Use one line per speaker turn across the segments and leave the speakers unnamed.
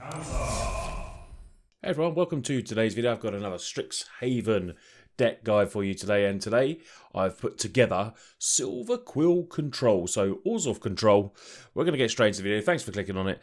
Hey everyone, welcome to today's video. I've got another Strixhaven deck guide for you today, and today I've put together Silverquill Control, so Orzhov Control. We're going to get straight into the video. Thanks for clicking on it.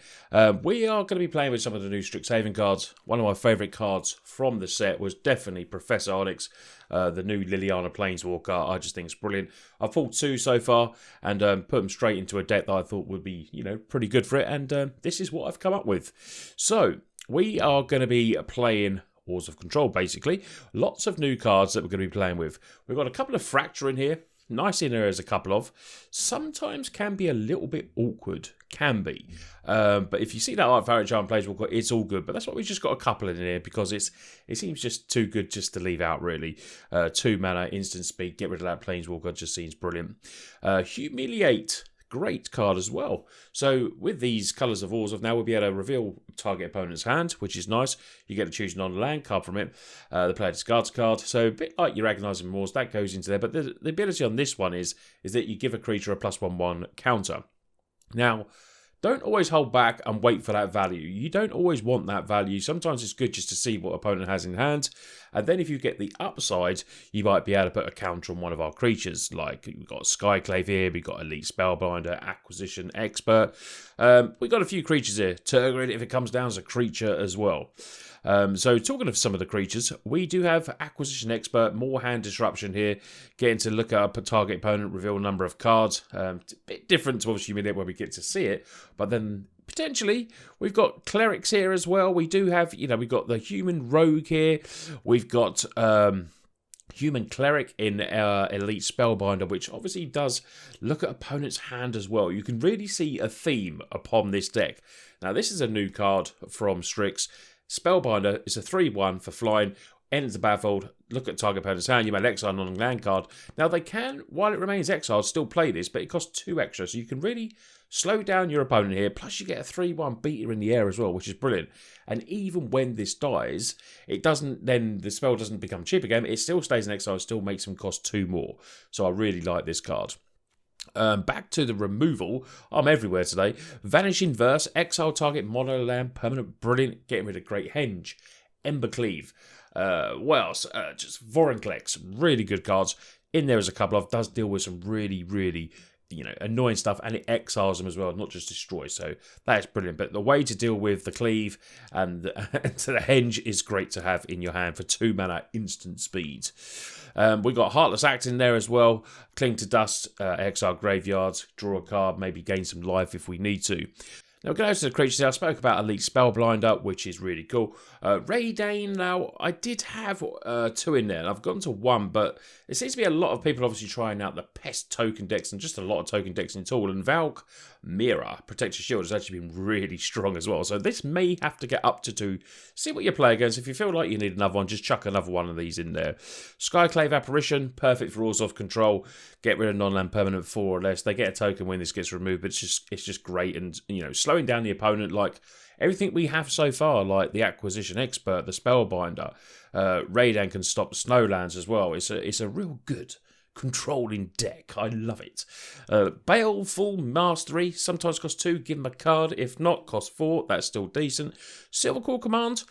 We are going to be playing with some of the new Strixhaven cards. One of my favourite cards from the set was definitely Professor Onyx, the new Liliana Planeswalker. I just think it's brilliant. I've pulled two so far and put them straight into a deck that I thought would be, pretty good for it, and this is what I've come up with. So we are going to be playing Orzhov Control, basically. Lots of new cards that we're going to be playing with. We've got a couple of Fracture in here. Nice in there as a couple of. Sometimes can be a little bit awkward. Can be. But if you see that Art Variant Giant Planeswalker, it's all good. But that's why we've just got a couple in here, because it seems just too good just to leave out, really. 2 mana, instant speed, get rid of that Planeswalker, just seems brilliant. Humiliate. Great card as well. So with these colours of Orzhov, now we'll be able to reveal target opponent's hand, which is nice. You get to choose a non-land card from it. The player discards a card. So a bit like your Agonizing Moors, that goes into there. But the ability on this one is that you give a creature a +1/1 counter. Now, don't always hold back and wait for that value. You don't always want that value. Sometimes it's good just to see what opponent has in hand. And then if you get the upside, you might be able to put a counter on one of our creatures. Like, we've got Skyclave here, we've got Elite Spellbinder, Acquisition Expert. We've got a few creatures here. Tergrid, if it comes down as a creature as well. So talking of some of the creatures, we do have Acquisition Expert, more hand disruption here, getting to look at a target opponent, reveal a number of cards. A bit different to obviously Humiliate where we get to see it, but then potentially we've got Clerics here as well. We do have, we've got the Human Rogue here, we've got Human Cleric in Elite Spellbinder, which obviously does look at opponent's hand as well. You can really see a theme upon this deck. Now this is a new card from Strix. Spellbinder is a 3/1 for flying, enters the battlefield, look at target opponent's hand, you may exile a non-land card. Now they can, while it remains exiled, still play this, but it costs 2 extra, so you can really slow down your opponent here, plus you get a 3/1 beater in the air as well, which is brilliant. And even when this dies, the spell doesn't become cheap again, it still stays in exile, still makes them cost 2 more. So I really like this card. Back to the removal. I'm everywhere today. Vanishing Verse, exile target, mono land, permanent, brilliant, getting rid of Great Henge. Embercleave. What else? Just Vorinclex, really good cards. In there is a couple of, does deal with some really, really, annoying stuff, and it exiles them as well, not just destroys. So that is brilliant. But the way to deal with the cleave and the henge is great to have in your hand for 2 mana instant speed. We got Heartless Act in there as well. Cling to Dust, exile graveyards, draw a card, maybe gain some life if we need to. Now, going over to the creatures here, I spoke about Elite Spellbinder, which is really cool. Reidane, now, I did have 2 in there, and I've gotten to 1, but there seems to be a lot of people obviously trying out the Pest token decks, and just a lot of token decks in total, and Valk Mira, Protector Shield, has actually been really strong as well, so this may have to get up to 2. See what you play against. If you feel like you need another one, just chuck another one of these in there. Skyclave Apparition, perfect for Orzhov Control. Get rid of non-land permanent 4 or less. They get a token when this gets removed, but it's just great, and, slowing down the opponent, like everything we have so far, like the Acquisition Expert, the Spellbinder, Reidane can stop Snowlands as well. It's a real good controlling deck. I love it. Baleful Mastery, sometimes costs 2, give them a card. If not, costs 4, that's still decent. Silverquill Command,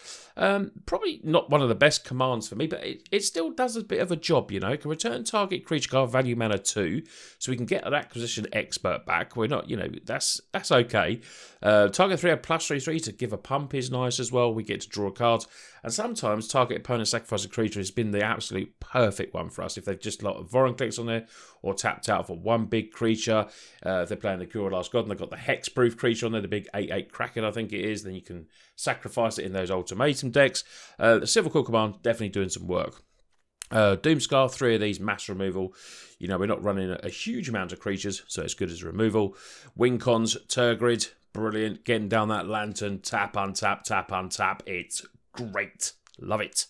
probably not one of the best commands for me, but it still does a bit of a job, It can return target creature card, value mana 2, so we can get an Acquisition Expert back. We're not, that's okay. Target 3 +3/3 to give a pump is nice as well. We get to draw cards. And sometimes target opponent sacrifice a creature has been the absolute perfect one for us. If they've just got Vorinclex on there or tapped out for 1 big creature. If they're playing the Cure Last God and they've got the Hexproof creature on there, the big 8/8 Kraken, I think it is, then you can sacrifice it in those Ultimatum decks. The Silverquill Command, definitely doing some work. Doomskar, 3 of these, mass removal. We're not running a huge amount of creatures, so it's good as removal. Wincons, Tergrid, brilliant. Getting down that lantern, tap, untap, tap, untap. It's great. Love it.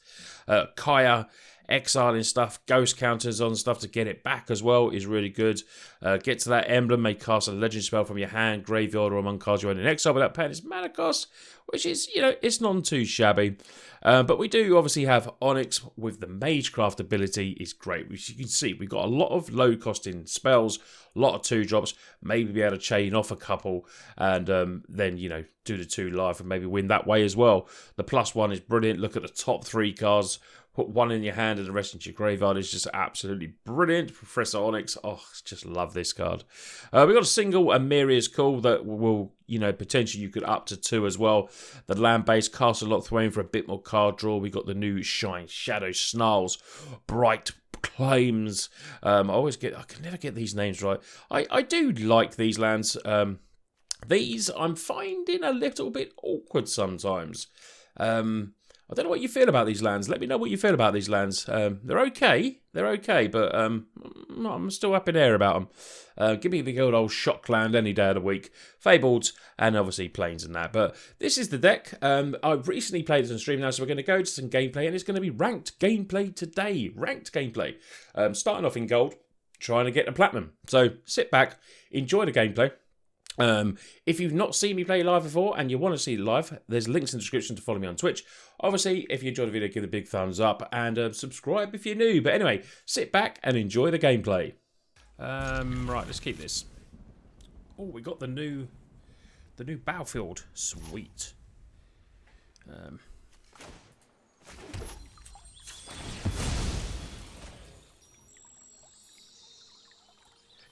Kaya, exiling stuff, ghost counters on stuff to get it back as well is really good. Get to that emblem, may cast a legend spell from your hand, graveyard, or among cards you own in exile without paying its mana cost. which is, you know, it's not too shabby. But we do obviously have Onyx with the Magecraft ability is great. Which you can see, we've got a lot of low-costing spells, a lot of 2-drops, maybe be able to chain off a couple, and then, you know, do the 2 live and maybe win that way as well. The +1 is brilliant. Look at the top 3 cards. Put 1 in your hand and the rest into your graveyard. Is just absolutely brilliant. Professor Onyx, oh, just love this card. We've got a single, and Miria's cool, that will, you know, potentially you could up to 2 as well. The land-based Castle Lock Thwain for a bit more card draw. We got the new Shineshadow Snarls, Bright Claims. I can never get these names right. I do like these lands. These I'm finding a little bit awkward sometimes. I don't know what you feel about these lands. Let me know what you feel about these lands. They're okay. They're okay, but I'm still up in air about them. Give me the good old shock land any day of the week. Fabled, and obviously planes and that. But this is the deck. I've recently played this on stream now, so we're going to go to some gameplay, and it's going to be ranked gameplay today. Ranked gameplay. Starting off in gold, trying to get to platinum. So sit back, enjoy the gameplay. If you've not seen me play live before and you want to see it live, there's links in the description to follow me on Twitch. Obviously, if you enjoyed the video, give it a big thumbs up and subscribe if you're new. But anyway, sit back and enjoy the gameplay. Right, let's keep this. Oh, we got the new battlefield. Sweet.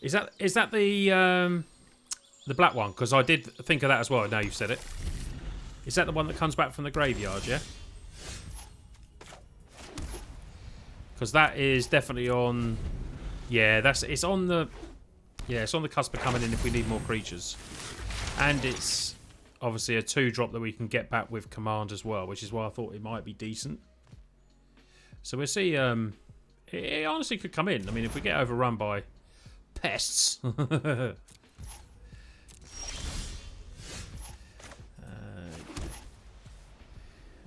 Is that the black one? Because I did think of that as well. Now you've said it. Is that the one that comes back from the graveyard, yeah? Because that is definitely on... Yeah, it's on the cusp of coming in if we need more creatures. And it's obviously a 2-drop that we can get back with Command as well, which is why I thought it might be decent. So we'll see... it honestly could come in. I mean, if we get overrun by pests...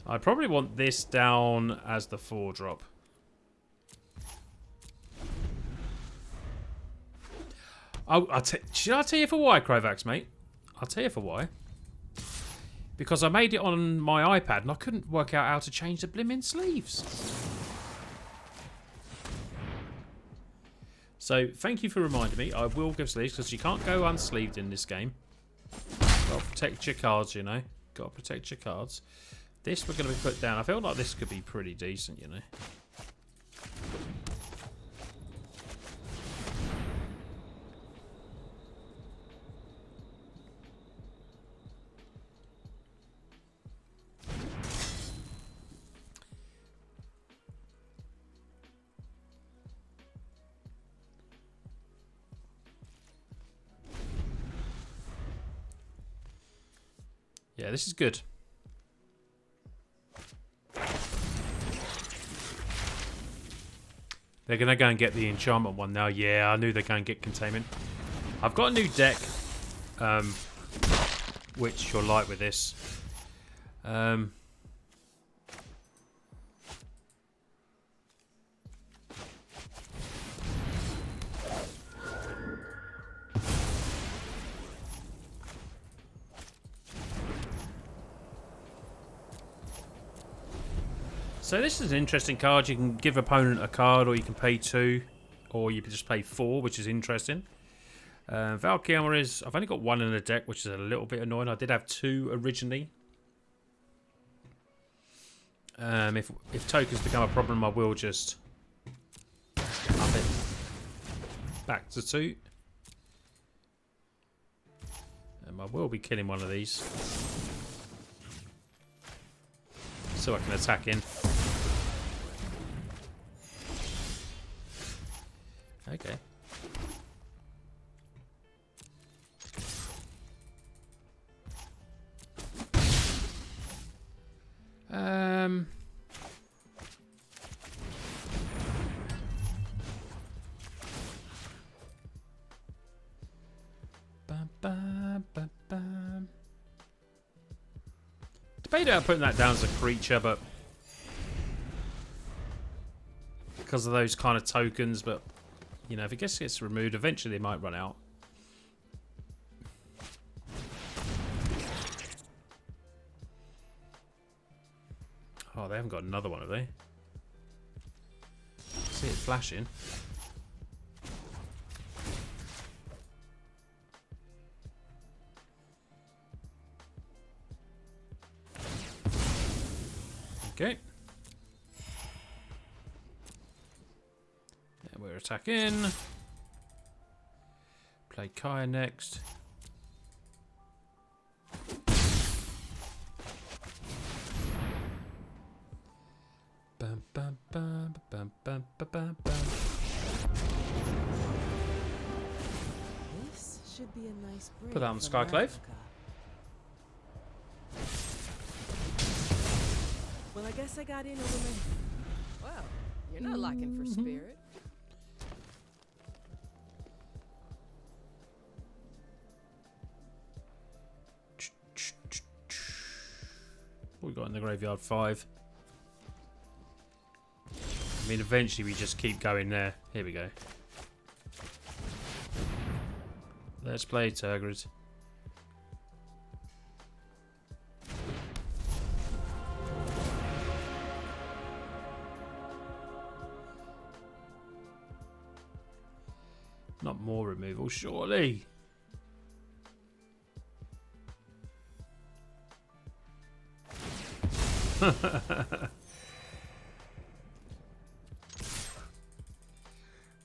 I probably want this down as the 4-drop. Should I tell you for why, Crovax, mate? I'll tell you for why. Because I made it on my iPad and I couldn't work out how to change the blimmin' sleeves. So, thank you for reminding me. I will give sleeves because you can't go unsleeved in this game. Got to protect your cards, you know. Got to protect your cards. This we're going to be put down. I feel like this could be pretty decent, you know. Yeah, this is good. They're going to go and get the enchantment one now. Yeah, I knew they're going to get containment. I've got a new deck, which you'll like with this. So this is an interesting card. You can give opponent a card, or you can pay 2, or you can just pay 4, which is interesting. Valkyrie is... I've only got 1 in the deck, which is a little bit annoying. I did have 2 originally. If tokens become a problem, I will just up it back to 2. I will be killing one of these, so I can attack in. Okay. Debated about putting that down as a creature, but because of those kind of tokens, but you know, if it gets removed, eventually they might run out. Oh, they haven't got another one, have they? See it flashing. Okay. Yeah, we're attacking. Play Kaya next. Bum, bum, bum, bum, bum, bum, bum, bum.
This should be a nice break.
Put that on the Skyclave.
Well, I guess I got in over my... Well, you're not lacking for spirit.
What we got in the graveyard? 5. I mean, eventually we just keep going there. Here we go. Let's play Tergrid. Not more removal, surely.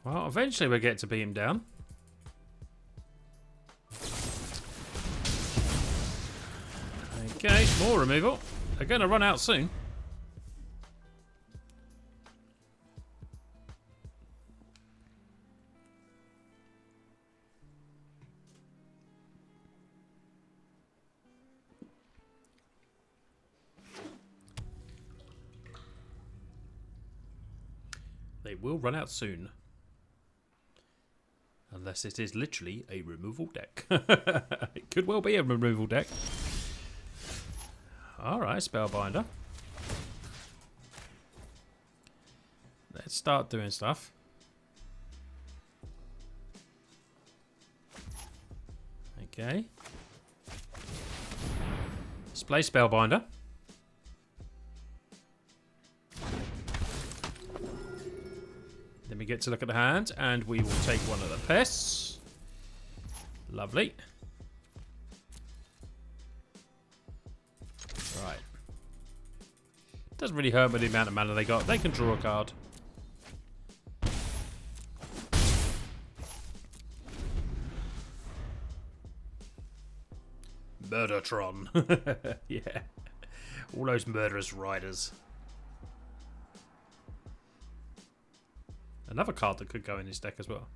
Well, eventually we'll get to beat him down. Okay, more removal. They're going to run out soon. They will run out soon. Unless it is literally a removal deck. It could well be a removal deck. Alright, Spellbinder. Let's start doing stuff. Okay. Let's play Spellbinder. Then we get to look at the hand, and we will take one of the pests. Lovely. Right. Doesn't really hurt with the amount of mana they got. They can draw a card. Murdertron. Yeah. All those murderous riders. Another card that could go in his deck as well.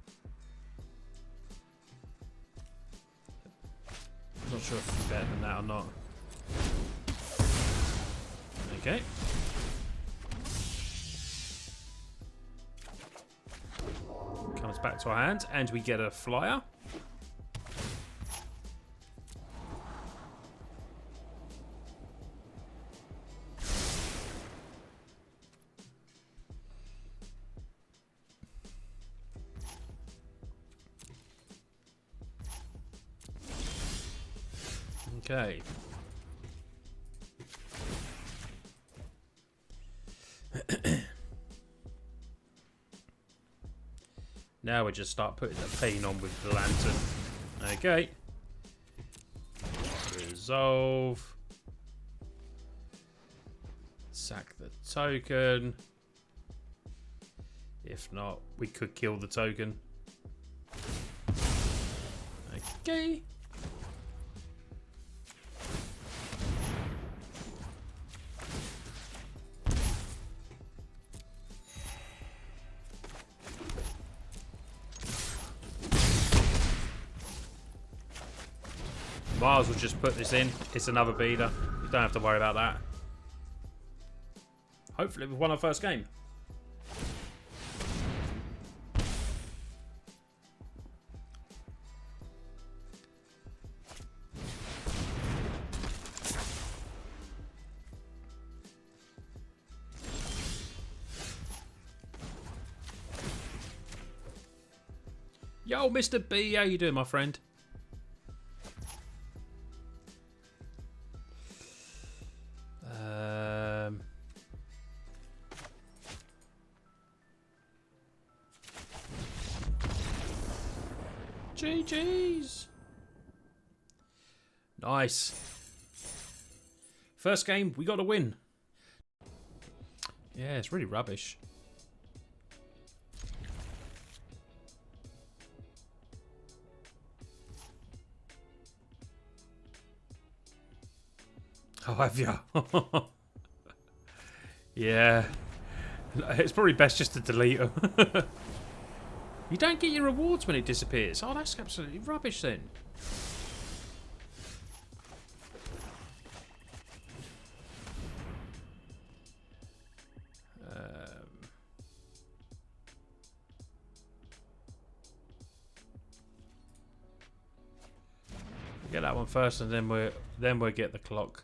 Not sure if it's better than that or not. Okay. Comes back to our hand, and we get a flyer. Okay. Now we just start putting the pain on with the lantern. Okay. Resolve. Sack the token. If not, we could kill the token. Okay. Might as well just put this in. It's another beater. You don't have to worry about that. Hopefully we've won our first game. Yo, Mr. B, how you doing, my friend? GG's. Nice. First game, we got a win. Yeah, it's really rubbish. Oh, have you? Yeah. It's probably best just to delete them. You don't get your rewards when it disappears. Oh, that's absolutely rubbish then. Get that one first, and then we'll get the clock.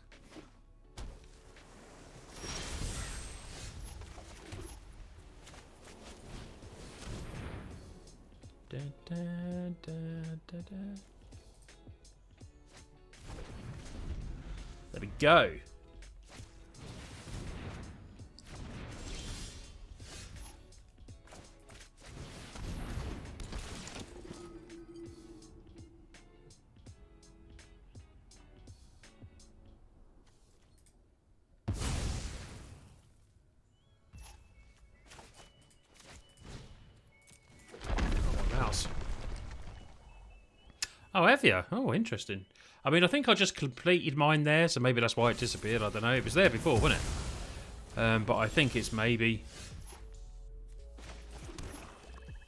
Da, da, da, da, da. There we go. Oh, have you? Oh, interesting. I mean, I think I just completed mine there, so maybe that's why it disappeared. I don't know. It was there before, wasn't it? But I think it's maybe...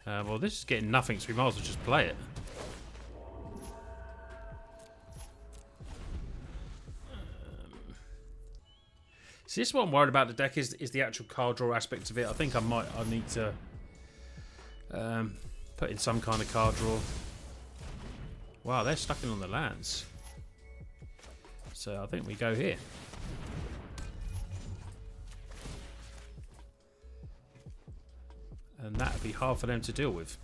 well, this is getting nothing, so we might as well just play it. See, this is what I'm worried about the deck is the actual card draw aspect of it. I think I need to put in some kind of card draw. Wow, they're stuck in on the lands. So I think we go here. And that would be hard for them to deal with.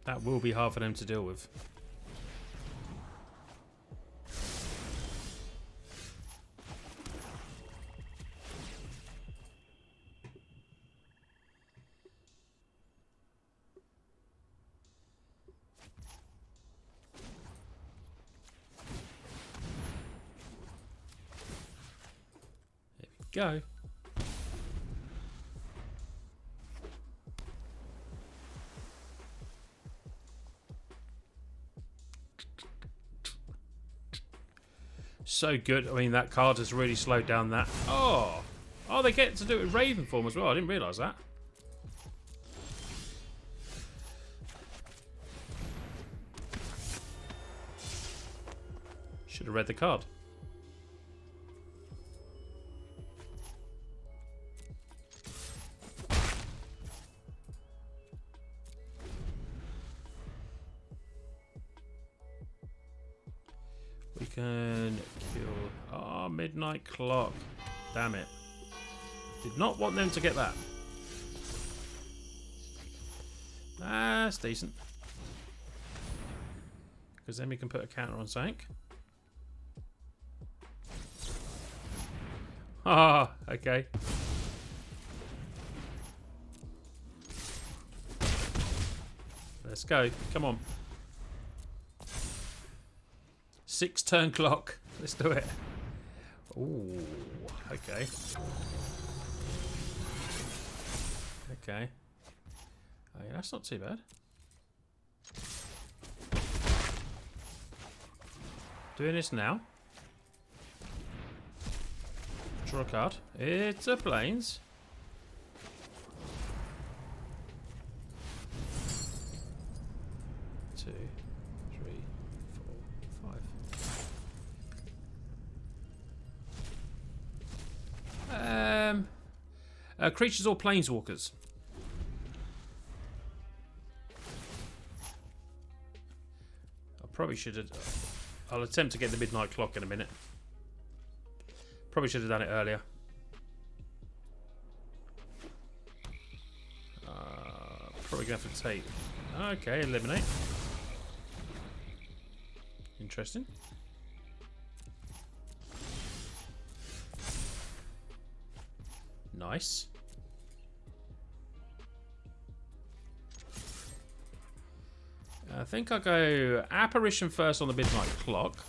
That will be hard for them to deal with. Go. So good. I mean, that card has really slowed down that. Oh, they get to do it with Raven form as well. I didn't realise that. Should have read the card. We can kill... Oh, midnight clock. Damn it. Did not want them to get that. That's decent. Because then we can put a counter on something. Ah, okay. Let's go. Come on. 6 turn clock. Let's do it. Ooh, okay. Okay. Oh, yeah, that's not too bad. Doing this now. Draw a card. It's a plains. Creatures or planeswalkers? I probably should have... I'll attempt to get the midnight clock in a minute. Probably should have done it earlier. Probably going to have to take... Okay, eliminate. Interesting. Nice. I think I'll go Apparition first on the midnight clock.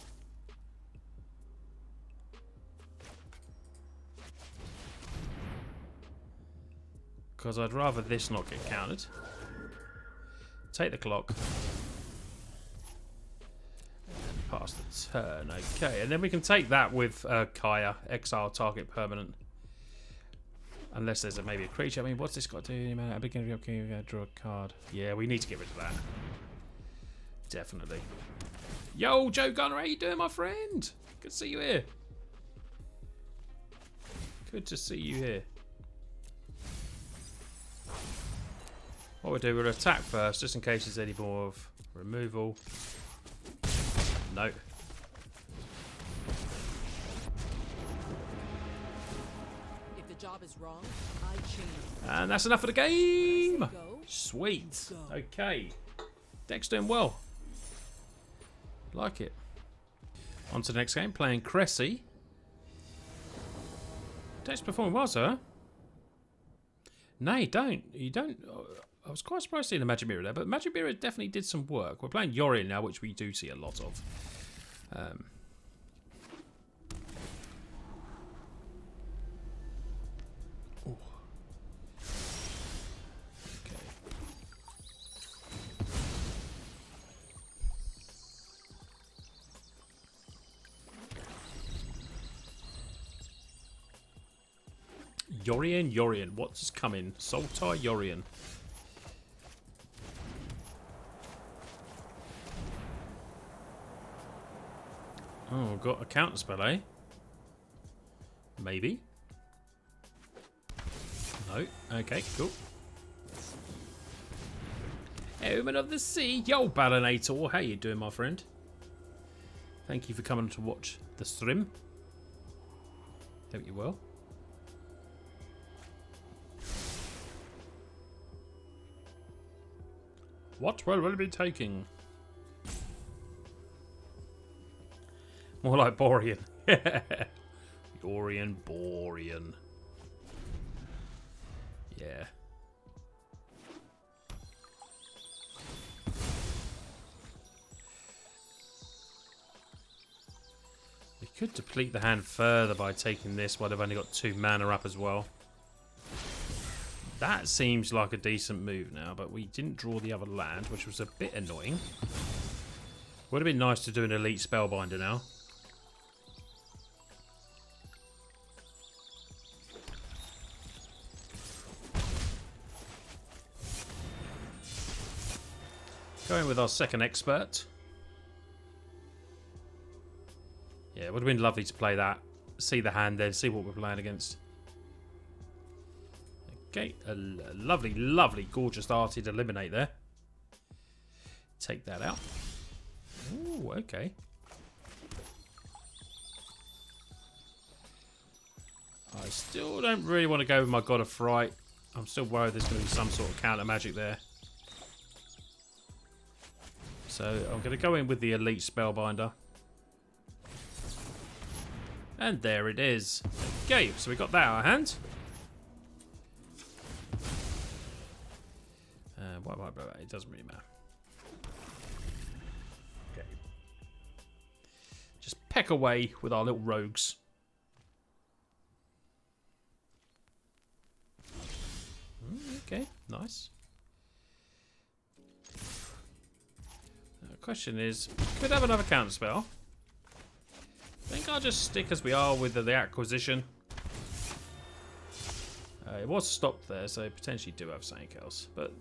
Because I'd rather this not get countered. Take the clock. And pass the turn. Okay, and then we can take that with Kaya. Exile target permanent. Unless there's maybe a creature. I mean, what's this got to do? At the beginning of your game, draw a card. Yeah, we need to get rid of that. Definitely. Yo, Joe Gunner, how you doing, my friend? Good to see you here. Good to see you here. What we'll do, we'll attack first, just in case there's any more of removal. No.
If the job is wrong, I change.
And that's enough for the game. Sweet. Okay. Deck's doing well. Like it. On to the next game, playing Cressy. Deck's performing well, sir. No, you don't. You don't. I was quite surprised seeing the Magic Mirror there, but Magic Mirror definitely did some work. We're playing Yorion now, which we do see a lot of. Okay. Yorion, what's coming? Sultai Yorion. Oh, got a counter spell, eh? Maybe. No. Okay, cool. Omen of the Sea. Yo, Balanator. How you doing, my friend? Thank you for coming to watch the stream. Hope you're well. What will we be taking? More like Borean. Borean. Yeah. We could deplete the hand further by taking this while they've only got 2 mana up as well. That seems like a decent move now, but we didn't draw the other land, which was a bit annoying. Would have been nice to do an Elite Spellbinder now. Going with our second expert. Yeah, it would have been lovely to play that. See the hand then, see what we're playing against. Okay, a lovely, lovely, gorgeous arty to eliminate there. Take that out. Ooh, okay. I still don't really want to go with my God of Fright. I'm still worried there's going to be some sort of counter magic there. So I'm going to go in with the Elite Spellbinder. And there it is. Okay, so we got that out of hand. It doesn't really matter. Okay. Just peck away with our little rogues. Okay, nice. The question is, could have another counter spell. I think I'll just stick as we are with the acquisition. It was stopped there, so they potentially do have something else. But,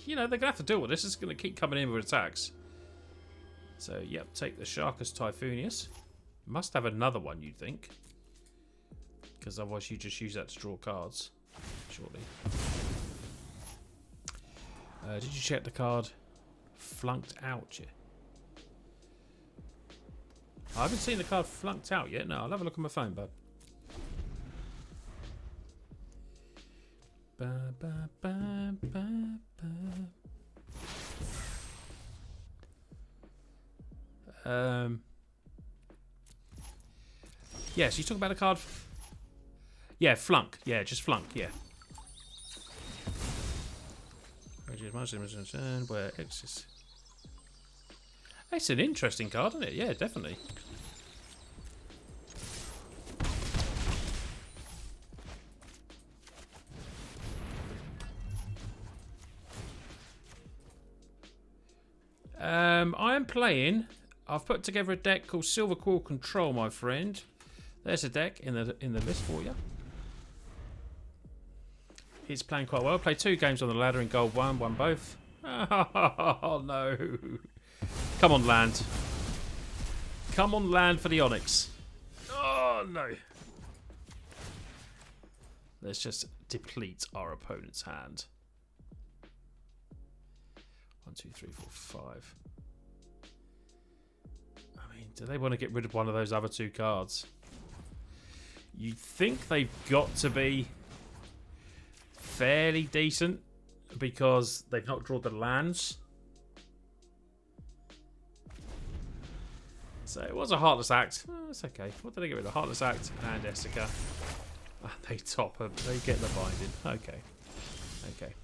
you know, they're going to have to deal with this. It's going to keep coming in with attacks. So, yep, take the Sharkus Typhonius. Must have another one, you'd think. Because otherwise you just use that to draw cards. Shortly. Did you check the card? Flunked out yet? I haven't seen the card flunked out yet. No, I'll have a look on my phone, bud. Ba, ba, ba, ba, ba. Yeah, so you talk about a card. Yeah, flunk. Yeah, just flunk. Yeah. Where X is. It's an interesting card, isn't it? Yeah, definitely. I am playing. I've put together a deck called Silverquill Control, my friend. There's a deck in the list for you. It's playing quite well. Played 2 games on the ladder in gold 1, won both. Oh no! Come on, land. Come on, land for the Onyx. Oh no! Let's just deplete our opponent's hand. 1, 2, 3, 4, 5. I mean, do they want to get rid of one of those other 2 cards? You'd think they've got to be fairly decent because they've not drawn the lands. So it was a Heartless Act. Oh, that's okay. What did they get rid of? Heartless Act and Essica. They top them. They get the binding. Okay. Okay.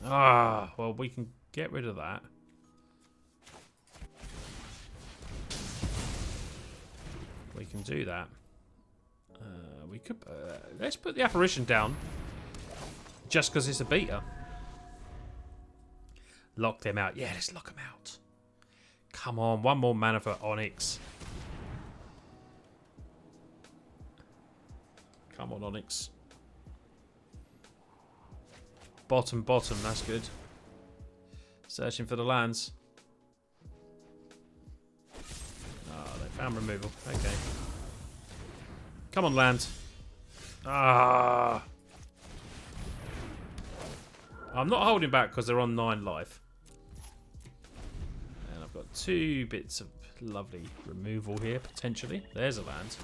Ah, well, we can get rid of that. We can do that. We could. Let's put the apparition down. Just because it's a beta. Lock them out. Yeah, let's lock them out. Come on, 1 more mana for Onyx. Come on, Onyx. Bottom, that's good. Searching for the lands. Oh, they found removal. Okay. Come on, land. Ah. I'm not holding back because they're on 9 life. And I've got 2 bits of lovely removal here, potentially. There's a land.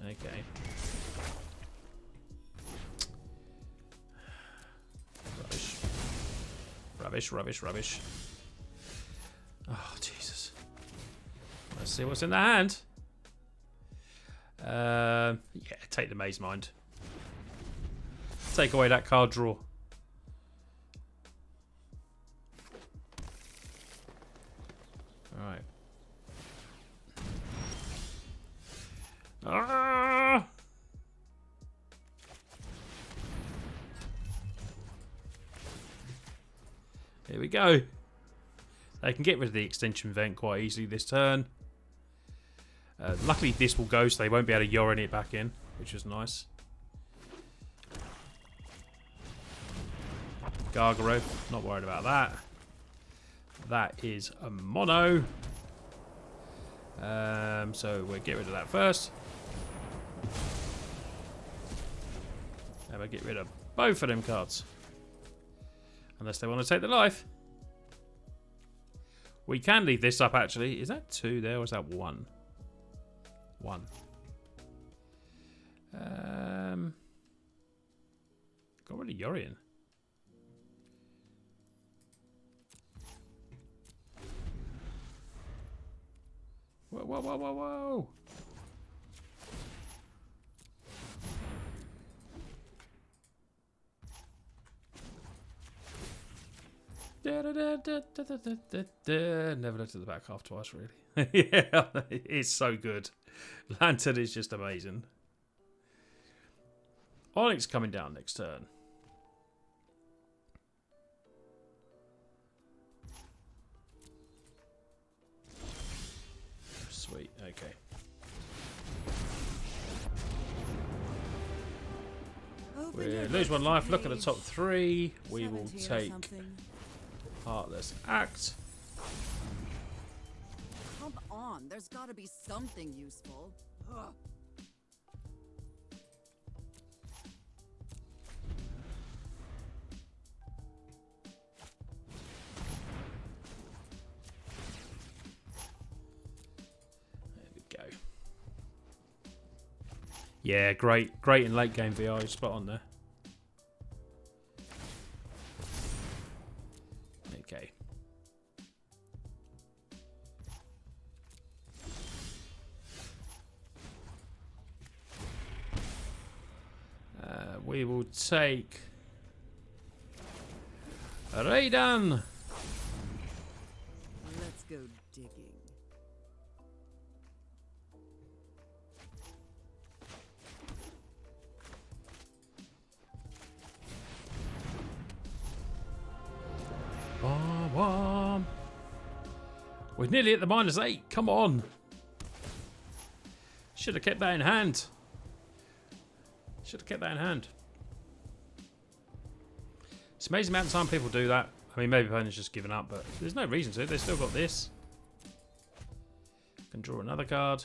Okay. Rubbish. Rubbish, rubbish, rubbish. Oh, Jesus. Let's see what's in the hand. Yeah, take the Maze Mind. Take away that card draw. Alright. Ah! Here we go. They can get rid of the extension vent quite easily this turn. Luckily this will go, so they won't be able to Yorin it back in, which is nice. Gargaro, not worried about that. That is a mono. So we'll get rid of that first. And we'll get rid of both of them cards. Unless they want to take the life. We can leave this up actually. Is that 2 there or is that 1? 1. Got rid of Yorion. Whoa, whoa, whoa, whoa, whoa. Never looked at the back half twice, really. Yeah, it's so good. Lantern is just amazing. Onyx coming down next turn. Sweet, okay. We lose 1 life. Look at the top 3. We will take Heartless Act.
Come on, there's got to be something useful. Ugh.
There we go. Yeah, great in late game VR. You're spot on there. Okay. We will take Reidane.
Let's go digging.
Wom, wom. We're nearly at the -8. Come on. Should have kept that in hand. Should have kept that in hand. It's amazing the amount of time people do that. I mean, maybe opponents just given up, but there's no reason to. They've still got this. Can draw another card.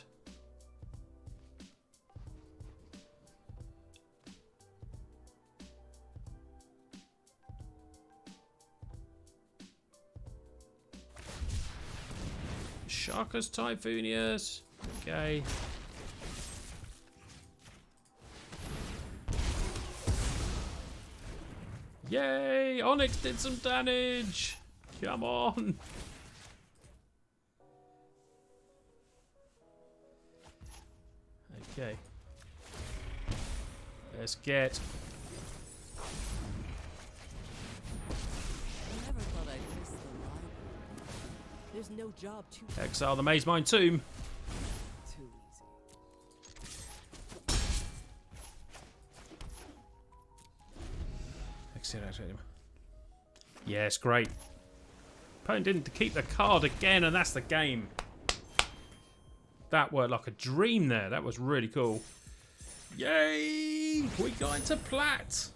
Sharkus Typhoonius. Okay. Yay! Onyx did some damage! Come on! Okay. Let's get...
I never thought I'd miss the library. There's no job too
Exile the Maze Mine Tomb.
easy.
Yes, great. Opponent didn't keep the card again, and that's the game. That worked like a dream there. That was really cool. Yay! We got into plat.